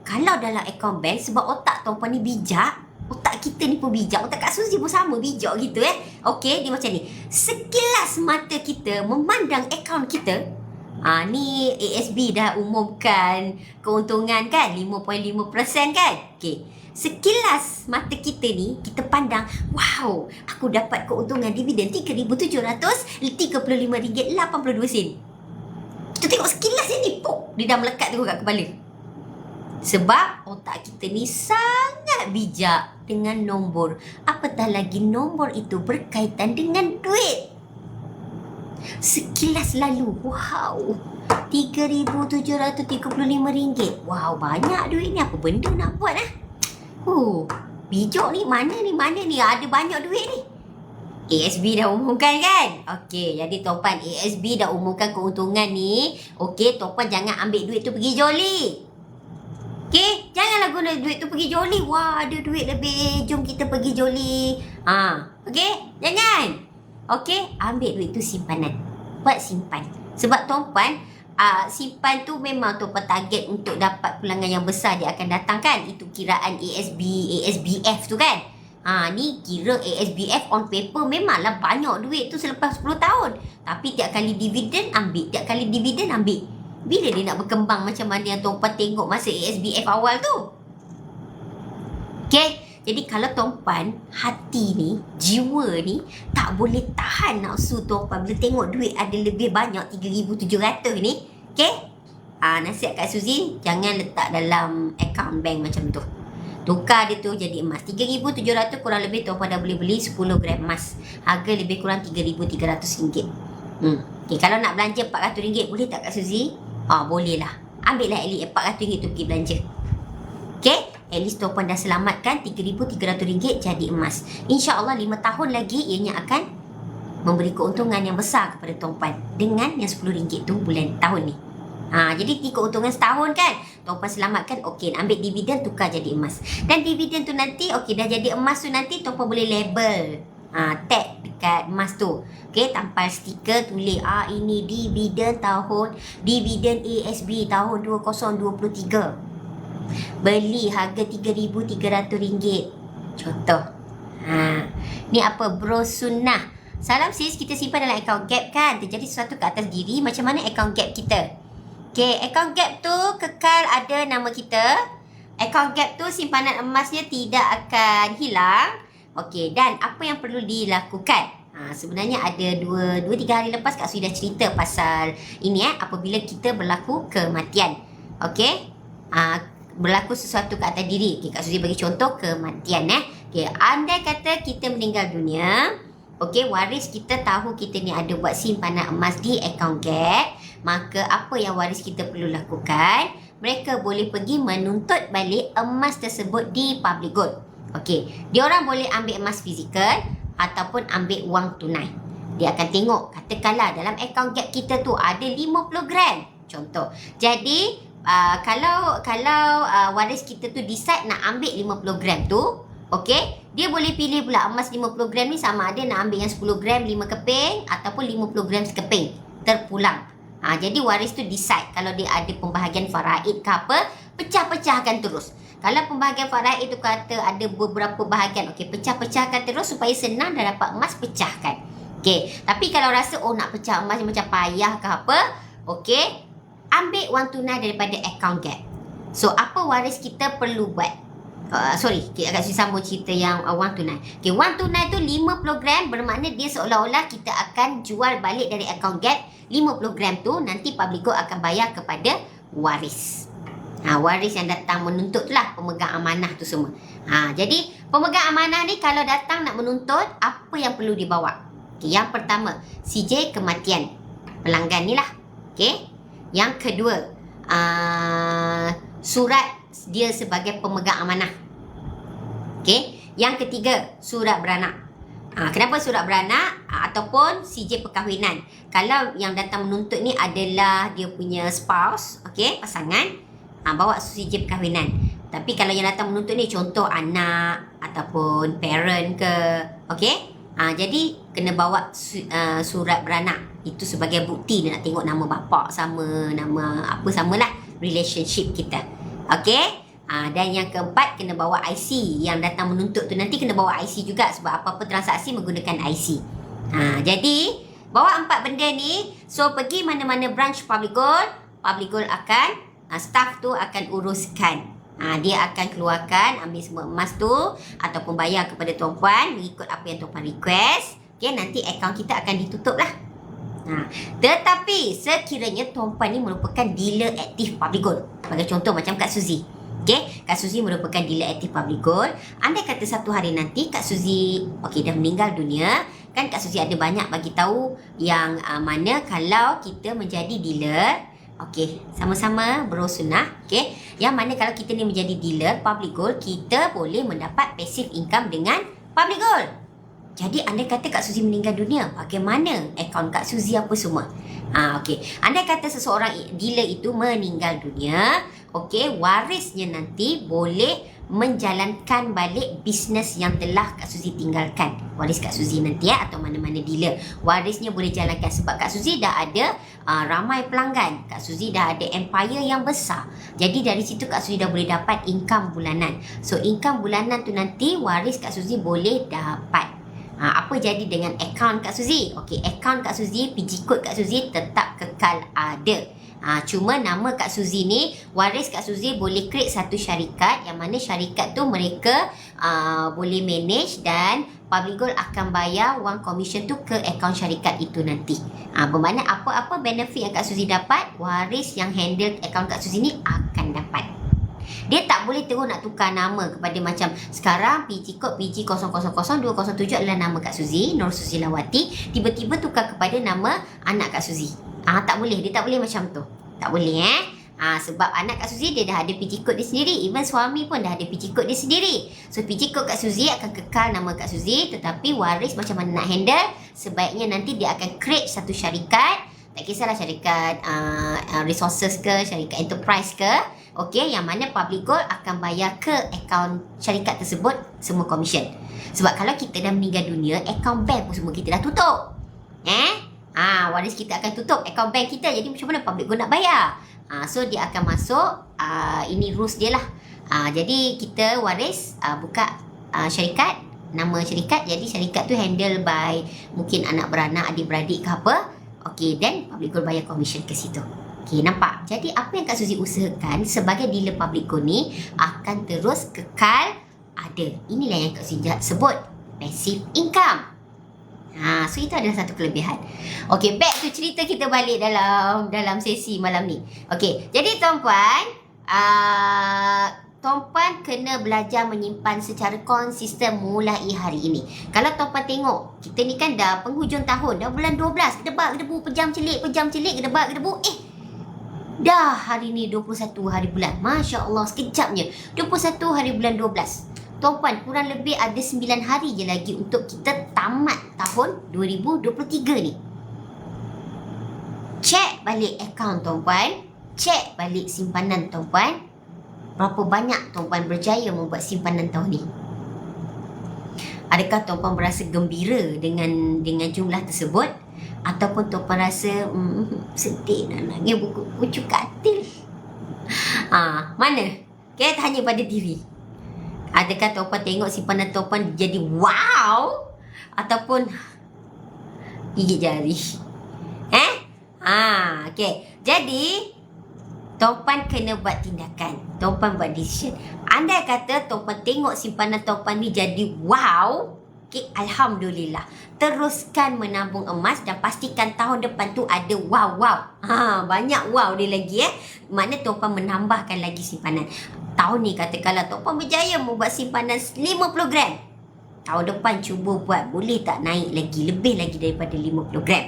Kalau dalam akaun bank, sebab otak tuan-puan ni bijak, otak kita ni pun bijak, otak Kak Suzy pun sama bijak gitu Okey, dia macam ni. Sekilas mata kita memandang akaun kita, ni ASB dah umumkan keuntungan kan, 5.5% kan. Okey, sekilas mata kita ni, kita pandang, wow, aku dapat keuntungan dividen RM3,735.82. Kita tengok sekilas ni, dia dah melekat terus kat kepala. Sebab otak kita ni sangat bijak dengan nombor. Apatah lagi nombor itu berkaitan dengan duit. Sekilas lalu, wow, RM3,735. Wow, banyak duit ni, apa benda nak buat bijak ni, mana ni, ada banyak duit ni. ASB dah umumkan kan? Okey, jadi tuan-puan, ASB dah umumkan keuntungan ni. Okey, tuan-puan jangan ambil duit tu pergi joli. Okey, janganlah guna duit tu pergi joli. Wah, ada duit lebih, jom kita pergi joli. Okey? Jangan. Okey? Ambil duit tu simpanan. Buat simpan. Sebab tuan-puan, simpan tu memang tuan-puan target untuk dapat pulangan yang besar dia akan datang kan. Itu kiraan ASBF tu kan. Ni kira ASBF on paper memanglah banyak duit tu selepas 10 tahun. Tapi tiap kali dividen ambil. Tiap kali dividen ambil. Bila dia nak berkembang macam mana yang tuan-puan tengok masa ASBF awal tu? Okay? Jadi kalau tuan-puan, hati ni, jiwa ni tak boleh tahan nafsu tuan-puan bila tengok duit ada lebih banyak 3,700 ni. Okay? Nasihat Kak Suzy, jangan letak dalam account bank macam tu. Tukar dia tu jadi emas. 3,700 kurang lebih tuan-puan dah boleh beli 10 gram emas. Harga lebih kurang RM3,300. Okay, kalau nak belanja RM400 boleh tak Kak Suzy? Boleh lah. Ambil lah at least RM400 tu pergi belanja. Okay? At least tuan-puan dah selamatkan RM3,300 jadi emas. InsyaAllah 5 tahun lagi ianya akan memberi keuntungan yang besar kepada tuan-puan dengan yang RM10 tu bulan tahun ni. Jadi keuntungan setahun kan. Tuan-puan selamatkan, okey, ambil dividen tukar jadi emas. Dan dividen tu nanti, okey, dah jadi emas tu nanti tuan-puan boleh label. Tag dekat emas tu. Okey, tampal stiker tulis ini dividen ASB tahun 2023. Beli harga RM3,300. Contoh. Ni apa? Bro Sunnah. Salam sis, kita simpan dalam akaun gap kan. Terjadi sesuatu ke atas diri. Macam mana akaun gap kita? Okay, akaun gap tu kekal ada nama kita. Akaun gap tu simpanan emasnya tidak akan hilang. Okay, dan apa yang perlu dilakukan? Sebenarnya ada 2-3 hari lepas Kak Suzy dah cerita pasal ini apabila kita berlaku kematian. Okay? Berlaku sesuatu ke atas diri. Okay, Kak Suzy bagi contoh kematian. Okay, andai kata kita meninggal dunia, okay, waris kita tahu kita ni ada buat simpanan emas di akaun gap, maka apa yang waris kita perlu lakukan? Mereka boleh pergi menuntut balik emas tersebut di public gold. Okay, diorang boleh ambil emas fizikal ataupun ambil wang tunai. Dia akan tengok, katakanlah dalam akaun gap kita tu ada 50 gram. Contoh. Jadi, kalau waris kita tu decide nak ambil 50 gram tu, okay, dia boleh pilih pula emas 50 gram ni sama ada nak ambil yang 10 gram 5 keping ataupun 50 gram sekeping terpulang. Jadi waris tu decide kalau dia ada pembahagian faraid ke apa, pecah-pecahkan terus. Kalau pembahagian faraid tu kata ada beberapa bahagian, okey, pecah-pecahkan terus supaya senang dah dapat emas, pecahkan. Okey, tapi kalau rasa nak pecah emas macam payah ke apa, okey, ambil wang tunai daripada akaun gap. So apa waris kita perlu buat? Kita akan sambung cerita yang wang tunai. Okay, wang tunai tu 50 gram bermakna dia seolah-olah kita akan jual balik dari akaun gap. 50 gram tu nanti public gold akan bayar kepada waris. Waris yang datang menuntut tu lah, pemegang amanah tu semua. Jadi pemegang amanah ni kalau datang nak menuntut, apa yang perlu dibawa? Okay, yang pertama, CJ kematian pelanggan ni lah. Okay. Yang kedua, surat dia sebagai pemegang amanah. Okay. Yang ketiga, surat beranak. Kenapa surat beranak ataupun CJ perkahwinan? Kalau yang datang menuntut ni adalah dia punya spouse, okay, pasangan, bawa CJ perkahwinan. Tapi kalau yang datang menuntut ni contoh anak ataupun parent ke, okay, jadi kena bawa surat beranak. Itu sebagai bukti dia nak tengok nama bapa sama, nama apa samalah, relationship kita. Okay. Dan yang keempat, kena bawa IC. Yang datang menuntut tu nanti kena bawa IC juga, sebab apa-apa transaksi menggunakan IC. Jadi bawa 4 benda ni. So pergi mana-mana branch public gold akan staff tu akan uruskan. Dia akan keluarkan, ambil semua emas tu ataupun bayar kepada tuan-puan mengikut apa yang tuan-puan request. Okay, nanti akaun kita akan ditutup lah. Tetapi sekiranya tuan-puan ni merupakan dealer aktif public gold, sebagai contoh macam Kak Suzy. Okay, Kak Suzy merupakan dealer aktif public gold. Andai kata satu hari nanti Kak Suzy dah meninggal dunia, kan Kak Suzy ada banyak bagi tahu yang mana kalau kita menjadi dealer, okay, sama-sama Bro Sunnah, okay, yang mana kalau kita ni menjadi dealer public gold, kita boleh mendapat passive income dengan public gold. Jadi andai kata Kak Suzy meninggal dunia, bagaimana akaun Kak Suzy apa semua? Okay, andai kata seseorang dealer itu meninggal dunia, okey, warisnya nanti boleh menjalankan balik bisnes yang telah Kak Suzy tinggalkan. Waris Kak Suzy nanti atau mana-mana dealer. Warisnya boleh jalankan sebab Kak Suzy dah ada ramai pelanggan. Kak Suzy dah ada empire yang besar. Jadi dari situ Kak Suzy dah boleh dapat income bulanan. So income bulanan tu nanti waris Kak Suzy boleh dapat. Apa jadi dengan akaun Kak Suzy? Okey, akaun Kak Suzy, PG code Kak Suzy tetap kekal ada. Cuma nama Kak Suzy ni, waris Kak Suzy boleh create satu syarikat yang mana syarikat tu mereka boleh manage dan Public Gold akan bayar wang komisen tu ke akaun syarikat itu nanti. Bermakna apa-apa benefit yang Kak Suzy dapat, waris yang handle akaun Kak Suzy ni akan dapat. Dia tak boleh terus nak tukar nama kepada macam sekarang PG code PG000207 adalah nama Kak Suzy, Nur Susilawati, tiba-tiba tukar kepada nama anak Kak Suzy. Tak boleh, dia tak boleh macam tu. Tak boleh sebab anak Kak Suzy dia dah ada PG code dia sendiri. Even suami pun dah ada PG code dia sendiri. So PG code Kak Suzy akan kekal nama Kak Suzy, tetapi waris macam mana nak handle, sebaiknya nanti dia akan create satu syarikat. Tak kisahlah syarikat resources ke, syarikat enterprise ke. Okey, yang mana Public Gold akan bayar ke akaun syarikat tersebut semua komisen. Sebab kalau kita dah meninggal dunia, akaun bank pun semua kita dah tutup. Waris kita akan tutup akaun bank kita. Jadi macam mana Public Gold nak bayar? So dia akan masuk, ini rules dia lah. Jadi kita waris buka syarikat, nama syarikat. Jadi syarikat tu handle by mungkin anak beranak, adik-beradik ke apa. Okey, then Public Gold bayar komisen ke situ. Okey, nampak? Jadi apa yang Kak Suzy usahakan sebagai dealer Public Gold ni akan terus kekal ada. Inilah yang Kak Suzy sebut passive income. So itu adalah satu kelebihan. Okey, back to cerita kita balik dalam sesi malam ni. Okey, jadi tuan-puan, tuan-puan kena belajar menyimpan secara konsisten mulai hari ini. Kalau tuan-puan tengok, kita ni kan dah penghujung tahun, dah bulan 12, gedebak-gedebu, pejam celik, gedebak-gedebu. Dah hari ni 21 hari bulan. Masya Allah, sekejapnya 21 hari bulan 12. Tuan-puan, kurang lebih ada 9 hari je lagi untuk kita tamat tahun 2023 ni. Cek balik akaun tuan-puan, cek balik simpanan tuan-puan. Berapa banyak tuan-puan berjaya membuat simpanan tahun ni? Adakah tuan-puan berasa gembira dengan jumlah tersebut? Ataupun tuan-puan rasa sedih nak nangis buku katil? Mana? Kita tanya pada diri. Adakah tuan-puan tengok simpanan tuan-puan jadi wow? Ataupun gigit jari? Okay. Jadi tuan-puan kena buat tindakan. Tuan-puan buat decision. Andai kata tuan-puan tengok simpanan tuan-puan ni jadi wow, okay, Alhamdulillah. Teruskan menabung emas dan pastikan tahun depan tu ada wow. Banyak wow dia lagi Mana tuan-puan menambahkan lagi simpanan. Tahun ni katakanlah tuan-puan berjaya membuat simpanan 50 gram. Tahun depan cuba buat, boleh tak naik lagi, lebih lagi daripada 50 gram.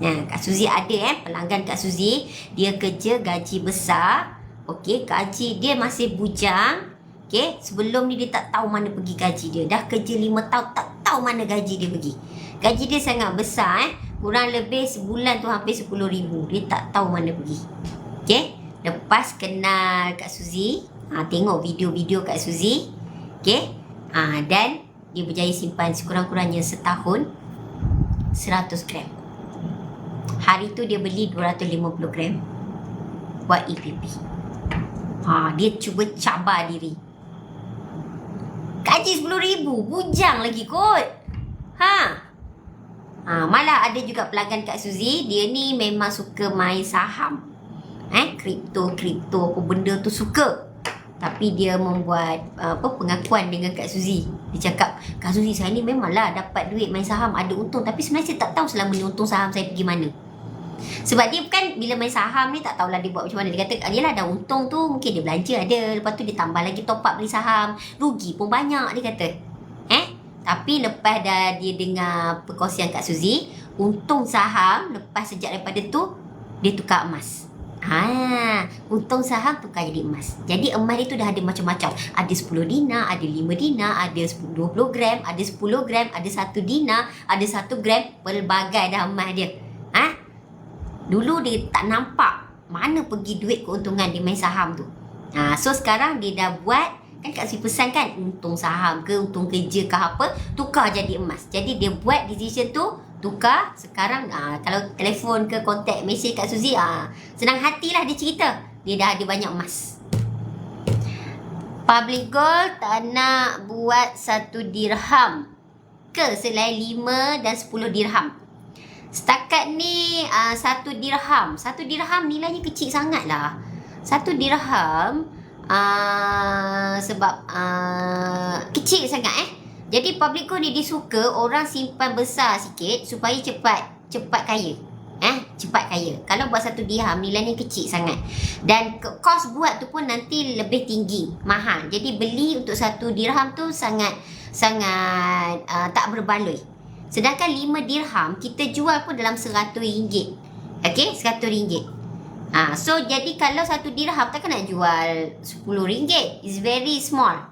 Kak Suzy ada pelanggan Kak Suzy, dia kerja gaji besar. Okey, gaji dia masih bujang. Okey, sebelum ni dia tak tahu mana pergi gaji dia. Dah kerja 5 tahun tak tahu mana gaji dia pergi. Gaji dia sangat besar kurang lebih sebulan tu hampir 10,000. Dia tak tahu mana pergi. Okey, lepas kenal Kak Suzy, tengok video-video Kak Suzy. Okey, dan dia berjaya simpan sekurang-kurangnya setahun 100 gram. Hari tu dia beli 250 gram buat EPP. Dia cuba cabar diri. Gaji 10,000, bujang lagi kot. Malah ada juga pelanggan Kak Suzy, dia ni memang suka main saham. Kripto apa benda tu suka. Tapi dia membuat pengakuan dengan Kak Suzy. Dia cakap, Kak Suzy, saya ni memanglah dapat duit main saham, ada untung. Tapi sebenarnya saya tak tahu selama ni untung saham saya pergi mana. Sebab dia kan bila main saham ni tak tahulah dia buat macam mana. Dia kata, yelah dah untung tu mungkin dia belanja ada. Lepas tu dia tambah lagi top up beli saham. Rugi pun banyak dia kata. Tapi lepas dah dia dengar perkongsian Kak Suzy, untung saham lepas sejak daripada tu dia tukar emas. Untung saham tukar jadi emas. Jadi emas dia tu dah ada macam-macam. Ada 10 dinar, ada 5 dinar, ada 20 gram, ada 10 gram, ada 1 dinar, ada 1 gram. Pelbagai dah emas dia. Dulu dia tak nampak mana pergi duit keuntungan dia main saham tu. So sekarang dia dah buat Kan Kak Suzy pesan kan, untung saham ke, untung kerja ke apa, tukar jadi emas. Jadi dia buat decision tu, tukar. Sekarang kalau telefon ke kontak mesej Kak Suzy, senang hatilah dia cerita. Dia dah ada banyak emas. Public Gold tak nak buat 1 dirham ke selain 5 dan 10 dirham. Setakat ni 1 dirham. 1 dirham nilainya kecil sangat lah. 1 dirham sebab kecil sangat Jadi Public Gold ni disuka orang simpan besar sikit supaya cepat kaya. Cepat kaya. Kalau buat 1 dirham nilainya kecil sangat. Dan kos buat tu pun nanti lebih tinggi, mahal. Jadi beli untuk 1 dirham tu sangat tak berbaloi. Sedangkan 5 dirham kita jual pun dalam RM100. Okey, RM100. So jadi kalau 1 dirham takkan nak jual RM10. It's very small.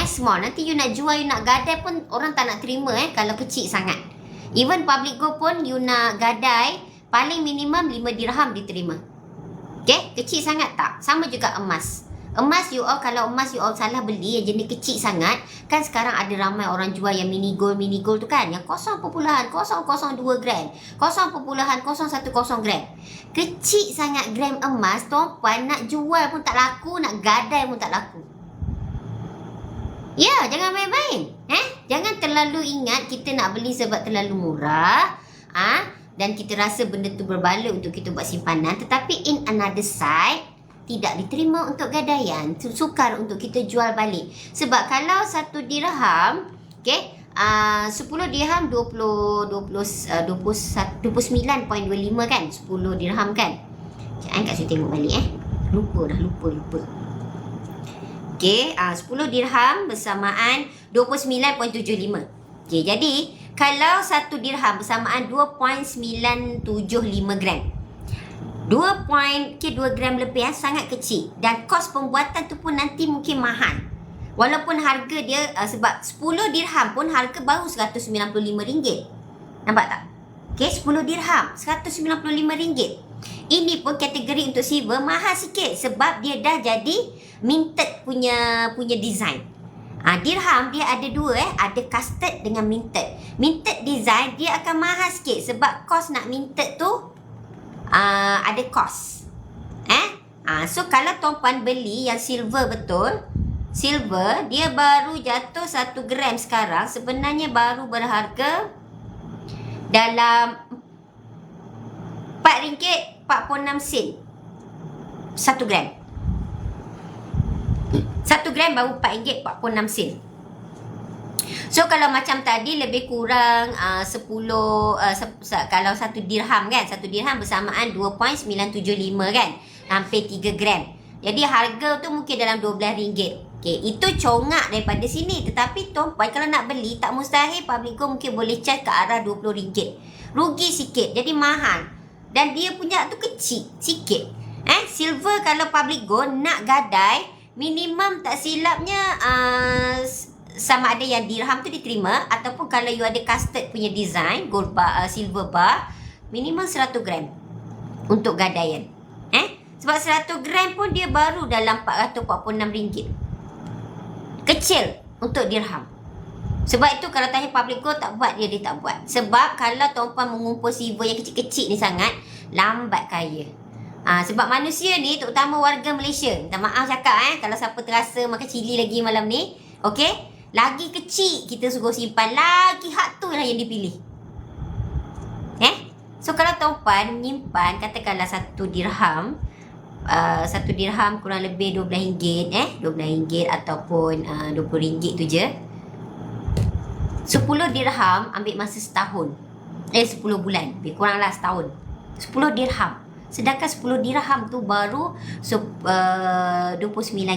Small. Nanti you nak jual, you nak gadai pun orang tak nak terima kalau kecil sangat. Even Public Gold pun you nak gadai, paling minimum 5 dirham diterima. Okay, kecil sangat tak? Sama juga emas. Emas you all, kalau emas you all salah beli yang jenis kecil sangat, kan sekarang ada ramai orang jual yang mini gold tu kan, yang 0.002 gram, 0.010 gram. Kecil sangat gram emas, tuan-puan nak jual pun tak laku, nak gadai pun tak laku. Ya, jangan main-main. Jangan terlalu ingat kita nak beli sebab terlalu murah. Dan kita rasa benda tu berbaloi untuk kita buat simpanan. Tetapi in another side, tidak diterima untuk gadaian. Sukar untuk kita jual balik. Sebab kalau 1 dirham, 10 dirham 29.25 kan? 10 dirham kan? Sekejap Kak Suzy tengok balik Lupa. 10 dirham bersamaan 29.75. Jadi kalau 1 dirham bersamaan 2.975 gram. 2 gram lebih sangat kecil. Dan kos pembuatan tu pun nanti mungkin mahal. Walaupun harga dia sebab 10 dirham pun harga baru RM195. Nampak tak? 10 dirham RM195. Ini pun kategori untuk silver mahal sikit sebab dia dah jadi minted punya design. Dirham dia ada dua ada custard dengan minted. Minted design dia akan mahal sikit sebab kos nak minted tu ada kos. So kalau tuan-puan beli yang silver betul, silver dia baru jatuh 1 gram sekarang, sebenarnya baru berharga dalam RM4.46 1 gram. 1 gram baru RM4.46. So kalau macam tadi lebih kurang 10 kalau 1 dirham kan, 1 dirham bersamaan 2.975 kan, hampir 3 gram. Jadi harga tu mungkin dalam RM12. Itu congak daripada sini. Tetapi tuan-puan kalau nak beli, tak mustahil Public Gold mungkin boleh charge ke arah RM20. Rugi sikit, jadi mahal. Dan dia punya tu kecil sikit. Silver kalau Public Gold nak gadai, minimum tak silapnya sama ada yang dirham tu diterima, ataupun kalau you ada custard punya design gold bar, silver bar, minimum 100 gram untuk gadaian. Sebab 100 gram pun dia baru dalam RM446. Kecil untuk dirham. Sebab itu kalau tanya Public Gold tak buat, dia tak buat. Sebab kalau tuan-puan mengumpul silver yang kecil-kecil ni sangat, lambat kaya. Sebab manusia ni, terutama warga Malaysia, minta maaf cakap kalau siapa terasa makan cili lagi malam ni, lagi kecil kita suruh simpan, lagi hak tu lah yang dipilih. So kalau tuan-puan menyimpan katakanlah 1 dirham, 1 dirham kurang lebih RM12, RM12 ataupun RM20 tu je. 10 dirham ambil masa setahun, 10 bulan, lebih kuranglah setahun. 10 dirham. Sedangkan 10 dirham tu baru 29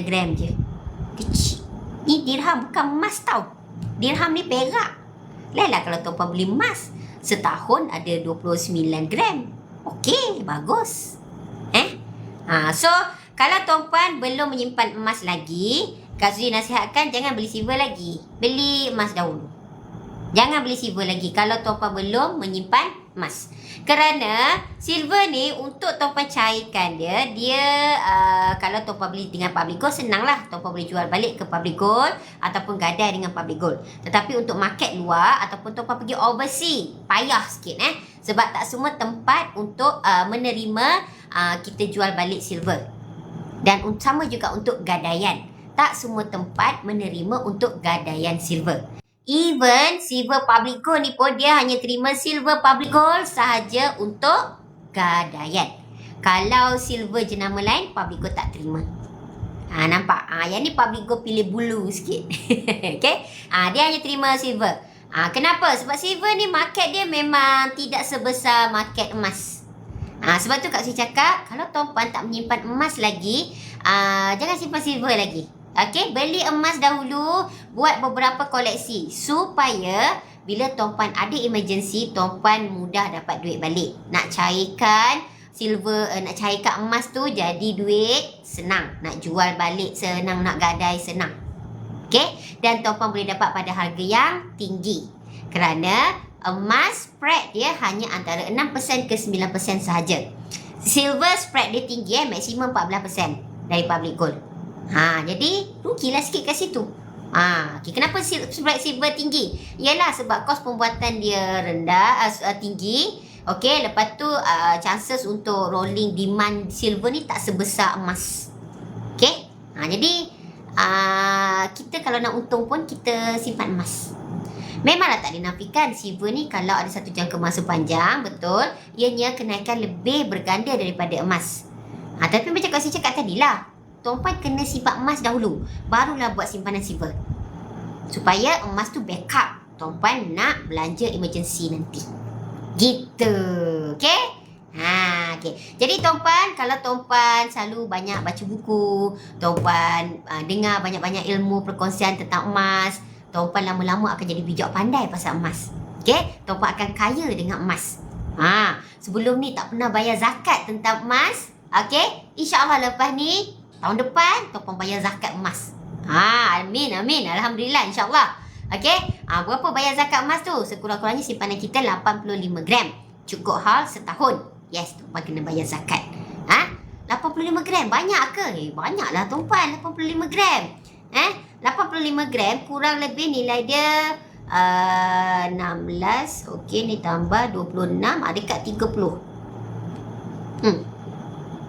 gram je. Kecil. Ni dirham bukan emas tau. Dirham ni perak. Lainlah kalau tuan-puan beli emas, setahun ada 29 gram. Okey, bagus. So kalau tuan-puan belum menyimpan emas lagi, Kak Suzy nasihatkan jangan beli silver lagi. Beli emas dahulu. Jangan beli silver lagi kalau tuan-puan belum menyimpan emas. Kerana silver ni untuk tuan-puan cairkan dia kalau tuan-puan beli dengan public gold senanglah. Tuan-puan boleh jual balik ke public gold ataupun gadai dengan public gold. Tetapi untuk market luar ataupun tuan-puan pergi overseas, payah sikit sebab tak semua tempat untuk menerima kita jual balik silver. Dan sama juga untuk gadaian. Tak semua tempat menerima untuk gadaian silver. Even silver public gold ni pun dia hanya terima silver public gold sahaja untuk gadaian. Kalau silver jenama lain, public gold tak terima. Nampak? Yang ni public gold pilih bulu sikit. Okay? Dia hanya terima silver. Kenapa? Sebab silver ni market dia memang tidak sebesar market emas. Sebab tu Kak Suzy cakap, kalau tuan-puan tak menyimpan emas lagi, jangan simpan silver lagi. Okey, beli emas dahulu, buat beberapa koleksi supaya bila tuan-puan ada emergency, tuan-puan mudah dapat duit balik. Nak cairkan silver, nak cairkan emas tu jadi duit senang. Nak jual balik senang, nak gadai senang. Okey, dan tuan-puan boleh dapat pada harga yang tinggi. Kerana emas spread dia hanya antara 6% ke 9% sahaja. Silver spread dia tinggi maksimum 14% dari public gold. Jadi rugilah sikit kat situ. Okay. Kenapa spread silver tinggi? Ialah sebab kos pembuatan dia rendah, tinggi. Okey, lepas tu chances untuk rolling demand silver ni tak sebesar emas. Okey. Jadi kita kalau nak untung pun kita simpan emas. Memanglah tak dinafikan silver ni kalau ada satu jangka masa panjang, betul, ianya kenaikan lebih berganda daripada emas. Tapi macam Kak Suzy cakap tadilah, tuan-puan kena simpan emas dahulu, barulah buat simpanan silver. Supaya emas tu backup tuan-puan nak belanja emergency nanti. Gitu. Okey? Okay. Jadi tuan-puan, kalau tuan-puan selalu banyak baca buku, tuan-puan dengar banyak-banyak ilmu perkongsian tentang emas, tuan-puan lama-lama akan jadi bijak pandai pasal emas. Okey? Tuan-puan akan kaya dengan emas. Sebelum ni tak pernah bayar zakat tentang emas. Okey? InsyaAllah lepas ni tahun depan, tuan-puan bayar zakat emas. Amin, amin. Alhamdulillah, insyaAllah. Okey? Berapa bayar zakat emas tu? Sekurang-kurangnya simpanan kita 85 gram. Cukup hal setahun. Yes, tuan-puan kena bayar zakat. 85 gram, banyak ke? Banyaklah tuan-puan, 85 gram. 85 gram, kurang lebih nilai dia 16. Okey, ni tambah 26, dekat 30.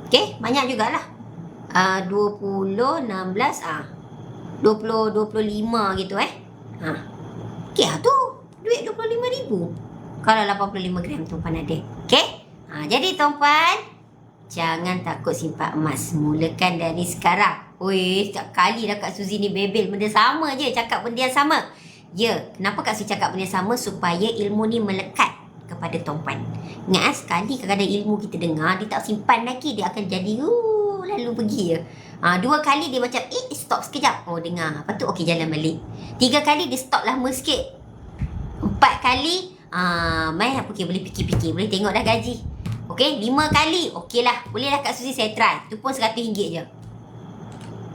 Okey, banyak jugalah. 20, 16, 20, 25 gitu Okey tu, duit 25,000 kalau 85 gram tuan-puan ada. Okey? Jadi tuan-puan, jangan takut simpan emas. Mulakan dari sekarang. Setiap kali dah Kak Suzy ni bebel benda sama je, cakap benda yang sama. Ya, kenapa Kak Suzy cakap benda yang sama? Supaya ilmu ni melekat kepada tuan-puan. Ingat sekali kadang-kadang ilmu kita dengar, dia tak simpan lagi, dia akan jadi lalu pergi je. 2 kali dia macam stop sekejap, dengar, lepas tu okey jalan balik. 3 kali dia stop lama sikit. 4 kali okey boleh fikir-fikir, boleh tengok dah gaji. Okey, 5 kali okey lah, boleh lah Kak Suzy saya try. Tu pun RM100 je.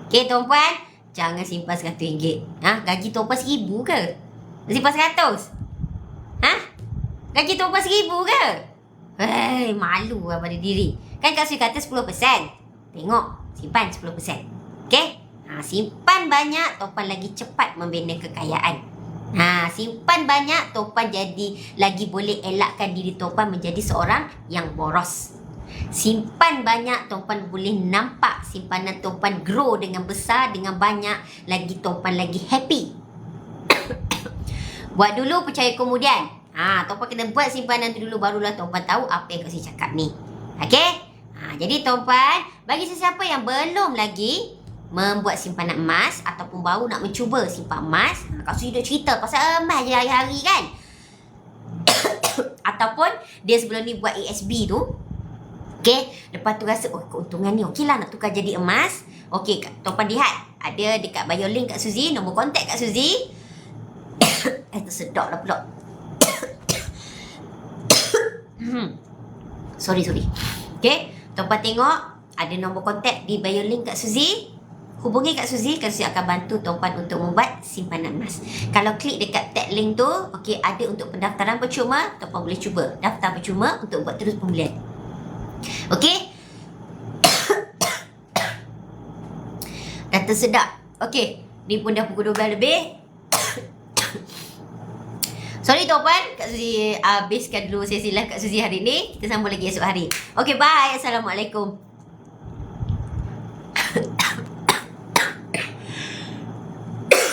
Okey tuan-puan, jangan simpan RM100. Gaji tuan-puan RM1,000 ke? Simpan RM100? Gaji tuan-puan RM1,000 ke? Malu lah pada diri. Kan Kak Suzy kata 10%. Tengok, simpan 10%. Okey? Simpan banyak, tuan-puan lagi cepat membina kekayaan. Simpan banyak, tuan-puan jadi lagi boleh elakkan diri tuan-puan menjadi seorang yang boros. Simpan banyak, tuan-puan boleh nampak simpanan tuan-puan grow dengan besar, dengan banyak, lagi tuan-puan lagi happy. Buat dulu, percaya kemudian. Tuan-puan kena buat simpanan tu dulu, barulah tuan-puan tahu apa yang Kak Suzy cakap ni. Okey? Jadi tuan-puan, bagi sesiapa yang belum lagi membuat simpanan emas ataupun baru nak mencuba simpan emas, Kak Suzy dah cerita pasal emas je hari-hari kan. Ataupun dia sebelum ni buat ASB tu, okey, lepas tu rasa keuntungan ni okey lah nak tukar jadi emas. Okey, tuan-puan lihat, ada dekat bio link Kak Suzy, nombor kontak Kak Suzy. Tersedap lah pula. Sorry. Okey, tuan-puan tengok ada nombor kontak di bio link Kak Suzy. hubungi Kak Suzy. Kak Suzy akan bantu tuan-puan untuk membuat simpanan emas. Kalau klik dekat tag link tu, okey, ada untuk pendaftaran percuma. Tuan-puan boleh cuba daftar percuma untuk buat terus pembelian. Okey. Dah tersedak. Okey, ni pun dah pukul 12 lebih. Sorry tuan-puan, Kak Suzy habiskan dulu sesi live Kak Suzy hari ni. Kita sambung lagi esok hari. Okey, bye. Assalamualaikum.